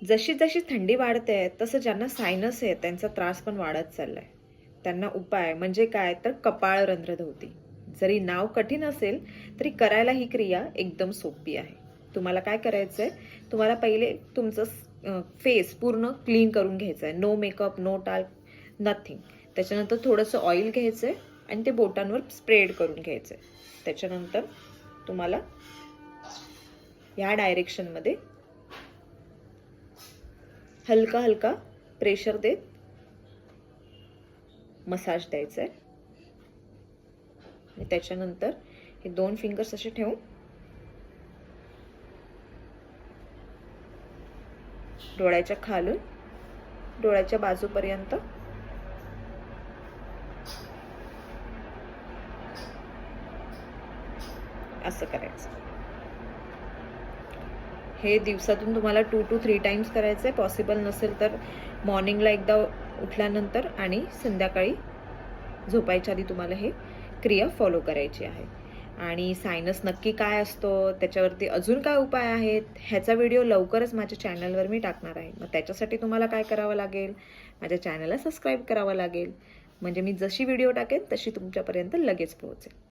जशी जशी थंडी वाढते तसं ज्यांना सायनस आहे त्यांचा त्रास पण वाढत चाललाय. त्यांना उपाय म्हणजे काय तर कपाळरंध्रधौती. जरी नाव कठीण असेल तरी करायला ही क्रिया एकदम सोपी आहे. तुम्हाला काय करायचंय, तुम्हाला पहिले तुमचं फेस पूर्ण क्लीन करून घ्यायचं आहे. No makeup, no talc, nothing. त्याच्यानंतर थोडंसं ऑइल घ्यायचंय आणि ते बोटांवर स्प्रेड करून घ्यायचंय. त्याच्यानंतर तुम्हाला या डायरेक्शनमध्ये हलका हलका प्रेशर देत मसाज द्यायचा आहे. आणि त्याच्यानंतर हे 2 फिंगर्स असे ठेवून डोळ्याच्या खालून डोळ्याच्या बाजूपर्यंत असं करायचं. हे दिवसातून तुम्हाला 2 to 3 टाइम्स करायचं आहे. पॉसिबल नसेल तर मॉर्निंगला एकदा उठल्यानंतर आणि संध्याकाळी झोपायच्या आधी तुम्हाला हे क्रिया फॉलो करायची आहे. आणि सायनस नक्की काय असतो, त्याच्यावरती अजून काय उपाय आहेत, ह्याचा व्हिडिओ लवकरच माझ्या चॅनलवर मी टाकणार आहे. मग त्याच्यासाठी तुम्हाला काय करावं लागेल, माझ्या चॅनलला सबस्क्राईब करावं लागेल. म्हणजे मी जशी व्हिडिओ टाकेन तशी तुमच्यापर्यंत लगेच पोहोचेल.